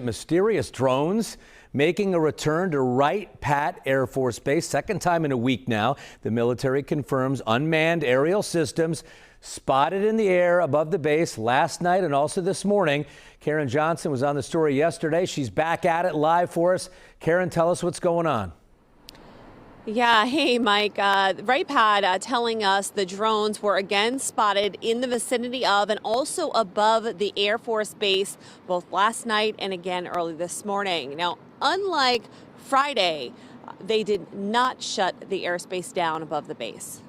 Mysterious drones making a return to Wright-Patt Air Force Base. Second time in a week now. The military confirms unmanned aerial systems spotted in the air above the base last night and also this morning. Karen Johnson was on the story yesterday. She's back at it live for us. Karen, tell us what's going on. Yeah, hey, Mike. Wright-Patt telling us the drones were again spotted in the vicinity of and also above the Air Force Base both last night and again early this morning. Now, unlike Friday, they did not shut the airspace down above the base.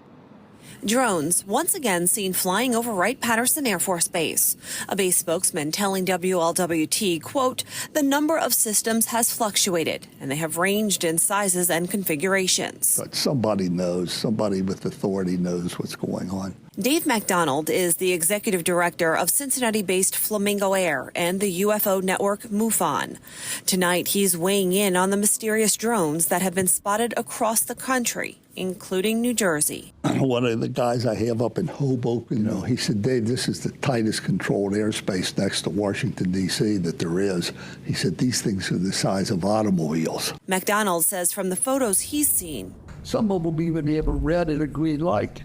Drones once again seen flying over Wright-Patterson Air Force Base. A base spokesman telling WLWT, quote, the number of systems has fluctuated and they have ranged in sizes and configurations. But somebody knows, somebody with authority knows what's going on. Dave McDonald is the executive director of Cincinnati-based Flamingo Air and the UFO network MUFON. Tonight, he's weighing in on the mysterious drones that have been spotted across the country, including New Jersey. One of the guys I have up in Hoboken, he said, Dave, this is the tightest controlled airspace next to Washington, D.C. that there is. He said, these things are the size of automobiles. McDonald says from the photos he's seen, some of them even have a red and a green light.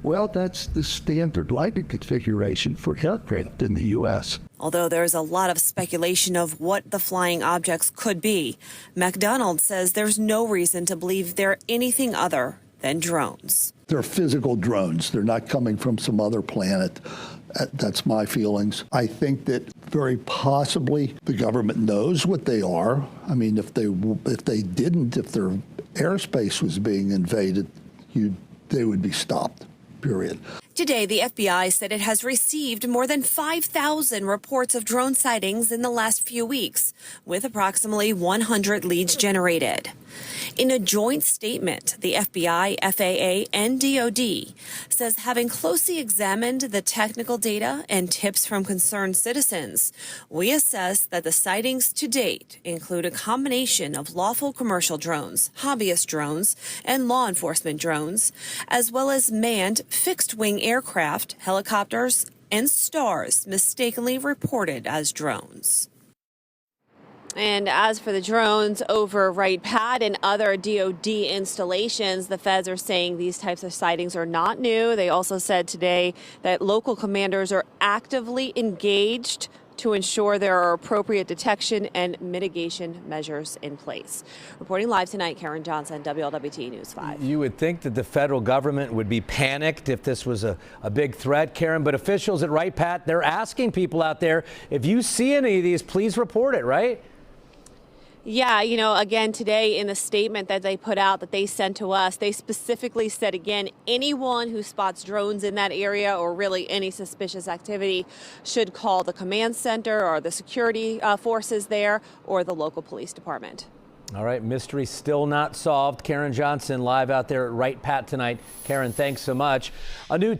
Well, that's the standard lighting configuration for aircraft in the U.S. Although there's a lot of speculation of what the flying objects could be, McDonald says there's no reason to believe they're anything other than drones. They're physical drones. They're not coming from some other planet. That's my feelings. I think that very possibly the government knows what they are. I mean, if their airspace was being invaded, they would be stopped. Period. Today, the FBI said it has received more than 5,000 reports of drone sightings in the last few weeks, with approximately 100 leads generated. In a joint statement, the FBI, FAA, and DoD says having closely examined the technical data and tips from concerned citizens, we assess that the sightings to date include a combination of lawful commercial drones, hobbyist drones, and law enforcement drones, as well as manned fixed-wing aircraft, helicopters, and stars mistakenly reported as drones. And as for the drones over Wright-Patt and other DoD installations, the feds are saying these types of sightings are not new. They also said today that local commanders are actively engaged to ensure there are appropriate detection and mitigation measures in place. Reporting live tonight, Karen Johnson, WLWT News 5. You would think that the federal government would be panicked if this was a big threat, Karen, but officials at Wright-Patt, they're asking people out there, if you see any of these, please report it, right? Yeah, again, today in the statement that they put out that they sent to us, they specifically said, again, anyone who spots drones in that area or really any suspicious activity should call the command center or the security forces there or the local police department. All right, mystery still not solved. Karen Johnson live out there at Wright-Patt tonight. Karen, thanks so much. A new